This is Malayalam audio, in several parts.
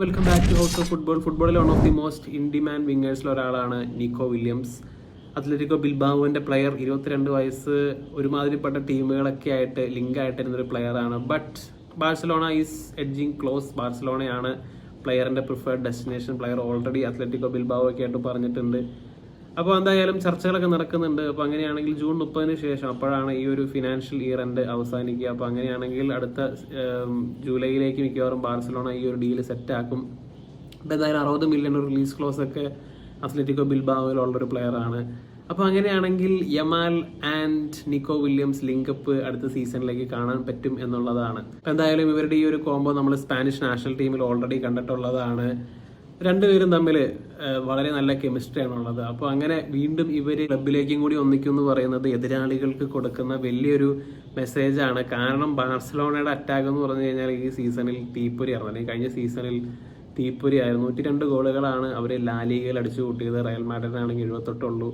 Welcome back to house of ഫുട്ബോളിൽ one of the most in demand വിങ്ങേഴ്സിൽ ഒരാളാണ് നിക്കോ വില്യംസ്. അത്ലറ്റിക്കോ ബിൽബാവോന്റെ പ്ലെയർ, 22 വയസ്സ്, ഒരുമാതിരിപ്പെട്ട ടീമുകളൊക്കെ ആയിട്ട് ലിങ്ക് ആയിട്ടിരുന്നൊരു പ്ലെയറാണ്. But Barcelona is edging close. ബാഴ്സലോണയാണ് പ്ലെയറിന്റെ preferred destination. Player already Atletico Bilbao ഒക്കെ ആയിട്ട് പറഞ്ഞിട്ടുണ്ട്. അപ്പോൾ എന്തായാലും ചർച്ചകളൊക്കെ നടക്കുന്നുണ്ട്. അപ്പോൾ അങ്ങനെയാണെങ്കിൽ ജൂൺ 30 ശേഷം, അപ്പോഴാണ് ഈ ഒരു ഫിനാൻഷ്യൽ ഇയർ എൻഡ് അവസാനിക്കുക. അപ്പോൾ അങ്ങനെയാണെങ്കിൽ അടുത്ത ജൂലൈയിലേക്ക് മിക്കവാറും ബാഴ്സലോണ ഈ ഒരു ഡീല് സെറ്റ് ആക്കും. അപ്പോൾ എന്തായാലും 60 മില്യൺ റിലീസ് ക്ലോസ് ഒക്കെ അത്ലറ്റിക്കോ ബിൽബാവോയിലുള്ളൊരു പ്ലെയറാണ്. അപ്പോൾ അങ്ങനെയാണെങ്കിൽ Yamal and Nico Williams linkup അടുത്ത സീസണിലേക്ക് കാണാൻ പറ്റും എന്നുള്ളതാണ്. അപ്പോൾ എന്തായാലും ഇവരുടെ ഈ ഒരു കോംബോ നമ്മൾ സ്പാനിഷ് നാഷണൽ ടീമിൽ ഓൾറെഡി കണ്ടിട്ടുള്ളതാണ്. രണ്ടുപേരും തമ്മിൽ വളരെ നല്ല കെമിസ്ട്രിയാണ് ഉള്ളത്. അപ്പോൾ അങ്ങനെ വീണ്ടും ഇവർ ക്ലബിലേക്കും കൂടി ഒന്നിക്കും എന്ന് പറയുന്നത് എതിരാളികൾക്ക് കൊടുക്കുന്ന വലിയൊരു മെസ്സേജാണ്. കാരണം ബാഴ്സലോണയുടെ അറ്റാക്ക് എന്ന് പറഞ്ഞു കഴിഞ്ഞാൽ ഈ സീസണിൽ തീപ്പൊരി ആയിരുന്നു, അല്ലെങ്കിൽ കഴിഞ്ഞ സീസണിൽ തീപ്പൊരി ആയിരുന്നു. 102 ഗോളുകളാണ് അവർ ലാലിഗയിൽ അടിച്ചു കൂട്ടിയത്. റയൽ മാഡ്രിഡിനാണെങ്കിൽ 78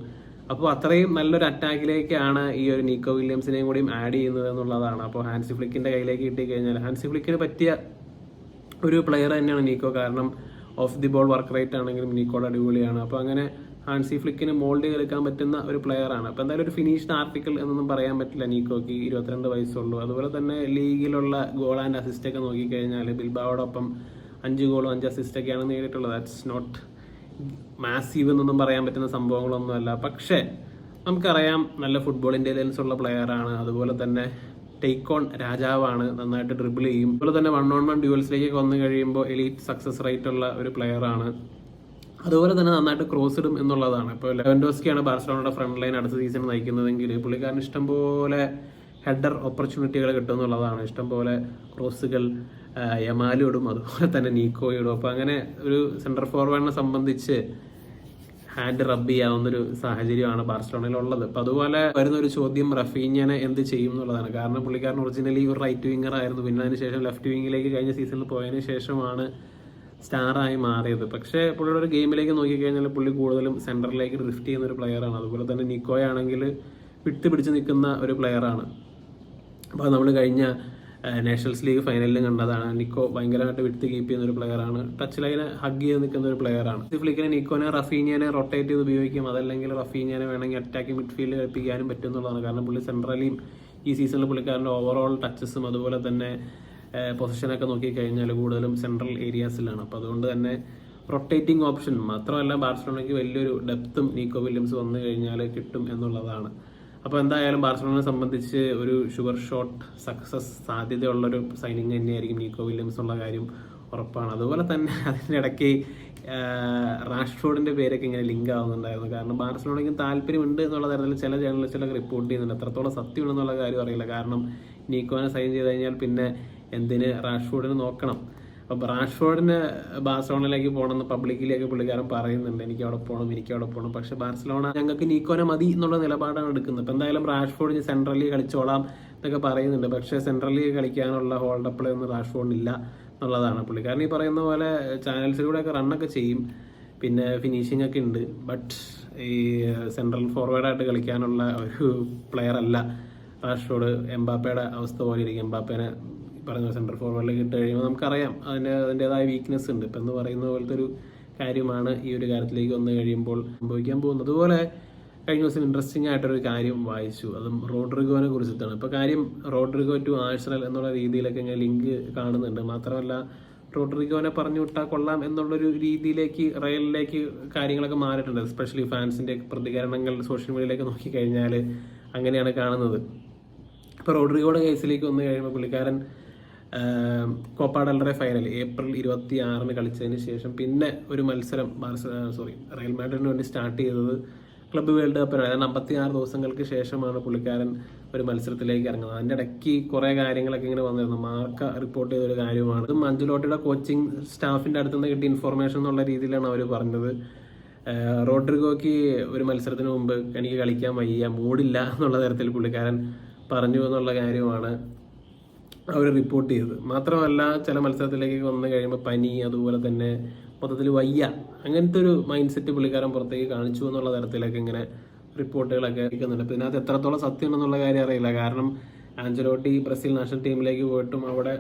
അപ്പോൾ അത്രയും നല്ലൊരു അറ്റാക്കിലേക്കാണ് ഈ ഒരു നിക്കോ വില്യംസിനെയും കൂടിയും ആഡ് ചെയ്യുന്നത് എന്നുള്ളതാണ്. അപ്പോൾ ഹാൻസി ഫ്ലിക്കിന്റെ കയ്യിലേക്ക് കിട്ടിക്കഴിഞ്ഞാൽ ഹാൻസി ഫ്ലിക്കിന് പറ്റിയ ഒരു പ്ലെയർ തന്നെയാണ് നിക്കോ. കാരണം of the ball work rate ആണെങ്കിലും നിക്കോയുടെ അടിപൊളിയാണ്. അപ്പോൾ അങ്ങനെ ഹാൻസി ഫ്ലിക്കിന് മോൾഡ് ചെയ്തെടുക്കാൻ പറ്റുന്ന ഒരു പ്ലെയറാണ്. അപ്പോൾ എന്തായാലും ഒരു ഫിനിഷ്ഡ് ആർട്ടിക്കിൾ എന്നൊന്നും പറയാൻ പറ്റില്ല നിക്കോയ്ക്ക്. 22 വയസ്സുള്ളൂ. അതുപോലെ തന്നെ ലീഗിലുള്ള ഗോൾ ആൻഡ് അസിസ്റ്റ് ഒക്കെ നോക്കിക്കഴിഞ്ഞാൽ ബിൽബാവോടൊപ്പം 5 ഗോളും 5 അസിസ്റ്റൊക്കെയാണ് നേടിയിട്ടുള്ളത്. ദാറ്റ്സ് നോട്ട് മാസീവ് എന്നൊന്നും പറയാൻ പറ്റുന്ന സംഭവങ്ങളൊന്നുമല്ല. പക്ഷേ നമുക്കറിയാം നല്ല ഫുട്ബോൾ ഇന്റലിജൻസ് ഉള്ള പ്ലെയറാണ്. അതുപോലെ തന്നെ ടേക്ക് ഓൺ രാജാവാണ്, നന്നായിട്ട് ഡ്രിബിൾ ചെയ്യും. അതുപോലെ തന്നെ 1-on-1 ഡ്യൂവൽസിലേക്ക് വന്നു കഴിയുമ്പോൾ എലീറ്റ് സക്സസ് റേറ്റ് ഉള്ള ഒരു പ്ലെയറാണ്. അതുപോലെ തന്നെ നന്നായിട്ട് ക്രോസ് ഇടും എന്നുള്ളതാണ്. ഇപ്പോൾ ലെവൻഡോസ്കിയാണ് ബാഴ്സലോണയുടെ ഫ്രണ്ട് ലൈൻ അടുത്ത സീസൺ നയിക്കുന്നതെങ്കിൽ പുള്ളിക്കാരന് ഇഷ്ടംപോലെ ഹെഡർ ഓപ്പർച്യൂണിറ്റികൾ കിട്ടും എന്നുള്ളതാണ്. ഇഷ്ടംപോലെ ക്രോസുകൾ യമാലും ഇടും, അതുപോലെ തന്നെ നീക്കോയും ഇടും. അപ്പോൾ അങ്ങനെ ഒരു സെൻട്രൽ ഫോർവേഡിനെ സംബന്ധിച്ച് ഹാൻഡ് റബ്ബ് ചെയ്യാവുന്നൊരു സാഹചര്യമാണ് ബാഴ്സലോണയിലുള്ളത്. അപ്പം അതുപോലെ വരുന്നൊരു ചോദ്യം റഫീഞ്ഞനെ എന്ത് ചെയ്യും എന്നുള്ളതാണ്. കാരണം പുള്ളിക്കാരൻ ഒറിജിനലി ഒരു റൈറ്റ് വിങ്ങർ ആയിരുന്നു. പിന്നെ അതിനുശേഷം ലെഫ്റ്റ് വിങ്ങിലേക്ക് കഴിഞ്ഞ സീസണിൽ പോയതിനു ശേഷമാണ് സ്റ്റാറായി മാറിയത്. പക്ഷേ പുള്ളിയുടെ ഒരു ഗെയിമിലേക്ക് നോക്കിക്കഴിഞ്ഞാൽ പുള്ളി കൂടുതലും സെൻറ്ററിലേക്ക് ഡ്രിഫ്റ്റ് ചെയ്യുന്ന ഒരു പ്ലെയറാണ്. അതുപോലെ തന്നെ നിക്കോയാണെങ്കിൽ വിട്ട് പിടിച്ച് നിൽക്കുന്ന ഒരു പ്ലെയറാണ്. അപ്പോൾ നമ്മൾ കഴിഞ്ഞ നാഷണൽസ് ലീഗ് ഫൈനലിലും കണ്ടതാണ്. നിക്കോ ഭയങ്കരമായിട്ട് വിട്ട് കീപ്പ് ചെയ്യുന്ന ഒരു പ്ലെയറാണ്. ടച്ച് ലൈനെ ഹഗ് ചെയ്ത് നിൽക്കുന്ന ഒരു പ്ലെയറാണ്. ഫ്ലിക്കിനെ നിക്കോനെ റഫീഞ്ഞനെ റൊട്ടേറ്റ് ചെയ്ത് ഉപയോഗിക്കും. അതല്ലെങ്കിൽ റഫീഞ്ഞനെ വേണമെങ്കിൽ അറ്റാക്കിംഗ് മിഡ്ഫീൽഡ് കളിപ്പിക്കാനും പറ്റും എന്നുള്ളതാണ്. കാരണം പുള്ളി സെൻട്രലിയും ഈ സീസണിൽ പുള്ളിക്കാരൻ്റെ ഓവറോൾ ടച്ചസും അതുപോലെ തന്നെ പൊസിഷനൊക്കെ നോക്കിക്കഴിഞ്ഞാൽ കൂടുതലും സെൻട്രൽ ഏരിയാസിലാണ്. അപ്പോൾ അതുകൊണ്ട് തന്നെ റൊട്ടേറ്റിംഗ് ഓപ്ഷൻ മാത്രമല്ല, ബാഴ്സലോണയ്ക്ക് വലിയൊരു ഡെപ്തും നിക്കോ വില്യംസ് വന്നു കഴിഞ്ഞാൽ കിട്ടും എന്നുള്ളതാണ്. അപ്പോൾ എന്തായാലും ബാഴ്സലോണയെ സംബന്ധിച്ച് ഒരു ഷുവർ ഷോട്ട് സക്സസ് സാധ്യതയുള്ളൊരു സൈനിങ് തന്നെയായിരിക്കും നിക്കോ വില്യംസ് ഉള്ള കാര്യം ഉറപ്പാണ്. അതുപോലെ തന്നെ അതിൻ്റെ ഇടയ്ക്ക് റാഷ്ഫോർഡിൻ്റെ പേരൊക്കെ ഇങ്ങനെ ലിങ്ക് ആവുന്നുണ്ടായിരുന്നു. കാരണം ബാഴ്സലോണയ്ക്ക് താല്പര്യമുണ്ട് എന്നുള്ള തരത്തിൽ ചില ജേർണലിസ്റ്റുകളൊക്കെ റിപ്പോർട്ട് ചെയ്യുന്നുണ്ട്. എത്രത്തോളം സത്യമുണ്ടെന്നുള്ള കാര്യം അറിയില്ല. കാരണം നീക്കോനെ സൈൻ ചെയ്ത് കഴിഞ്ഞാൽ പിന്നെ എന്തിന് റാഷ്ഫോർഡിന് നോക്കണം. അപ്പോൾ റാഷ്ഫോർഡിന് ബാഴ്സലോണയിലേക്ക് പോകണമെന്ന് പബ്ലിക്കിലേക്ക് പുള്ളിക്കാരൻ പറയുന്നുണ്ട്, എനിക്ക് അവിടെ പോകണം. പക്ഷെ ബാഴ്സലോണ ഞങ്ങൾക്ക് നീക്കോനെ മതി എന്നുള്ള നിലപാടാണ് എടുക്കുന്നത്. അപ്പോൾ എന്തായാലും റാഷ്ഫോർഡിന് സെൻട്രലി കളിച്ചോളാം എന്നൊക്കെ പറയുന്നുണ്ട്. പക്ഷേ സെൻട്രലി കളിക്കാനുള്ള ഹോൾഡപ്പിൾ ഒന്നും റാഷ്ഫോർഡിനില്ല എന്നുള്ളതാണ്. പുള്ളിക്കാരൻ ഈ പറയുന്ന പോലെ ചാനൽസിലൂടെയൊക്കെ റണ്ണൊക്കെ ചെയ്യും, പിന്നെ ഫിനിഷിംഗ് ഒക്കെ ഉണ്ട്. ബട്ട് ഈ സെൻട്രൽ ഫോർവേഡായിട്ട് കളിക്കാനുള്ള ഒരു പ്ലെയർ അല്ല റാഷ്ഫോർഡ്. എംബാപ്പയുടെ അവസ്ഥ പോലെ ഇരിക്കും. എംബാപ്പേനെ പറഞ്ഞ സെൻട്രൽ ഫോർവേഡിലേക്ക് ഇട്ട് കഴിയുമ്പോൾ നമുക്കറിയാം അതിൻ്റെതായ വീക്ക്നെസ് ഉണ്ട്. ഇപ്പം എന്ന് പറയുന്ന പോലത്തെ ഒരു കാര്യമാണ് ഈ ഒരു കാര്യത്തിലേക്ക് വന്നു കഴിയുമ്പോൾ സംഭവിക്കാൻ പോകുന്നത്. അതുപോലെ കഴിഞ്ഞ ദിവസം ഇൻട്രസ്റ്റിംഗ് ആയിട്ടൊരു കാര്യം വായിച്ചു, അതും റോഡ്രിഗോനെ കുറിച്ചിട്ടാണ്. ഇപ്പോൾ കാര്യം റോഡ്രിഗോ ടു ആഴ്സണൽ എന്നുള്ള രീതിയിലൊക്കെ ഞാൻ ലിങ്ക് കാണുന്നുണ്ട്. മാത്രമല്ല റോഡ്രിഗോനെ പറഞ്ഞു വിട്ടാൽ കൊള്ളാം എന്നുള്ളൊരു രീതിയിലേക്ക് റയലിലേക്ക് കാര്യങ്ങളൊക്കെ മാറിയിട്ടുണ്ട്. എസ്പെഷ്യലി ഫാൻസിൻ്റെ പ്രതികരണങ്ങൾ സോഷ്യൽ മീഡിയയിലേക്ക് നോക്കിക്കഴിഞ്ഞാൽ അങ്ങനെയാണ് കാണുന്നത്. ഇപ്പോൾ റോഡ്രിഗോയുടെ കേസിലേക്ക് വന്നു കഴിയുമ്പോൾ പുള്ളിക്കാരൻ Copa del Rey final April 26 കളിച്ചതിന് ശേഷം പിന്നെ ഒരു മത്സരം റയൽ മാഡ്രിഡിന് വേണ്ടി സ്റ്റാർട്ട് ചെയ്തത് ക്ലബ്ബ് വേൾഡ് കപ്പിനാണ്. അതായത് 56 ദിവസങ്ങൾക്ക് ശേഷമാണ് പുള്ളിക്കാരൻ ഒരു മത്സരത്തിലേക്ക് ഇറങ്ങുന്നത്. അതിൻ്റെ ഇടയ്ക്ക് കുറേ കാര്യങ്ങളൊക്കെ ഇങ്ങനെ വന്നിരുന്നു. മാർക്ക റിപ്പോർട്ട് ചെയ്തൊരു കാര്യമാണ്. ഇത് അഞ്ചലോട്ടിയുടെ കോച്ചിങ് സ്റ്റാഫിൻ്റെ അടുത്തുനിന്ന് കിട്ടിയ ഇൻഫർമേഷൻ എന്നുള്ള രീതിയിലാണ് അവർ പറഞ്ഞത്. റോഡ്രിഗോയ്ക്ക് ഒരു മത്സരത്തിന് മുമ്പ് എനിക്ക് കളിക്കാൻ വയ്യ, മൂടില്ല എന്നുള്ള തരത്തിൽ പുള്ളിക്കാരൻ പറഞ്ഞു എന്നുള്ള കാര്യമാണ് അവർ റിപ്പോർട്ട് ചെയ്തത്. മാത്രമല്ല ചില മത്സരത്തിലേക്ക് വന്നു കഴിയുമ്പോൾ പനി, അതുപോലെ തന്നെ മൊത്തത്തിൽ വയ്യ, അങ്ങനത്തെ ഒരു മൈൻഡ് സെറ്റ് പുള്ളിക്കാരൻ പുറത്തേക്ക് കാണിച്ചു എന്നുള്ള തരത്തിലൊക്കെ ഇങ്ങനെ റിപ്പോർട്ടുകളൊക്കെ ഇരിക്കുന്നുണ്ട്. അപ്പോൾ ഇതിനകത്ത് എത്രത്തോളം സത്യം ഉണ്ടെന്നുള്ള കാര്യം അറിയില്ല. കാരണം ആഞ്ചലോട്ടി ബ്രസീൽ നാഷണൽ ടീമിലേക്ക് പോയിട്ടും അവിടെ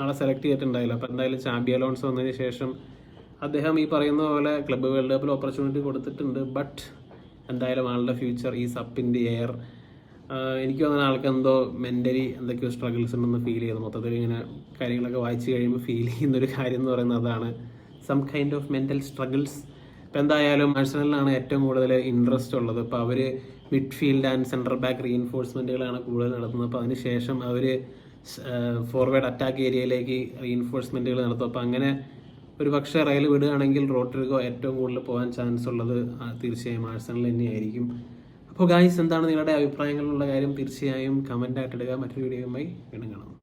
ആളെ സെലക്ട് ചെയ്തിട്ടുണ്ടായില്ല. അപ്പോൾ എന്തായാലും ചാമ്പി അലോൺസോ വന്നതിന് ശേഷം അദ്ദേഹം ഈ പറയുന്ന പോലെ ക്ലബ്ബ് വേൾഡ് കപ്പിൽ ഓപ്പർച്യൂണിറ്റി കൊടുത്തിട്ടുണ്ട്. ബട്ട് എന്തായാലും ആളുടെ future is up in the air. എനിക്ക് തോന്നുന്ന ആൾക്ക് എന്തോ മെൻ്റലി എന്തൊക്കെയോ സ്ട്രഗിൾസ് ഉണ്ടെന്ന് ഫീൽ ചെയ്തു. മൊത്തത്തിൽ ഇങ്ങനെ കാര്യങ്ങളൊക്കെ വായിച്ച് കഴിയുമ്പോൾ ഫീൽ ചെയ്യുന്നൊരു കാര്യം എന്ന് പറയുന്നത് അതാണ്, some kind of mental struggles. ഇപ്പോൾ എന്തായാലും ആഴ്സണലിനാണ് ഏറ്റവും കൂടുതൽ ഇൻട്രസ്റ്റ് ഉള്ളത്. ഇപ്പോൾ അവർ മിഡ്ഫീൽഡ് ആൻഡ് സെൻട്രൽ ബാക്ക് റീഇൻഫോഴ്സ്മെൻറ്റുകളാണ് കൂടുതൽ നടത്തുന്നത്. അപ്പോൾ അതിനുശേഷം അവർ ഫോർവേഡ് അറ്റാക്ക് ഏരിയയിലേക്ക് റീഇൻഫോഴ്സ്മെൻറ്റുകൾ നടത്തും. അപ്പോൾ അങ്ങനെ ഒരു പക്ഷേ റയൽ വിടുകയാണെങ്കിൽ റോഡ്രിഗോ ഏറ്റവും കൂടുതൽ പോകാൻ ചാൻസ് ഉള്ളത് തീർച്ചയായും ആഴ്സണൽ തന്നെയായിരിക്കും. അപ്പോൾ ഗായ്സ്, എന്താണ് നിങ്ങളുടെ അഭിപ്രായങ്ങളുള്ള കാര്യം തീർച്ചയായും കമൻ്റ് ആയിട്ട് ഇടുക. മറ്റൊരു വീഡിയോയുമായി വീണ്ടും കാണാം.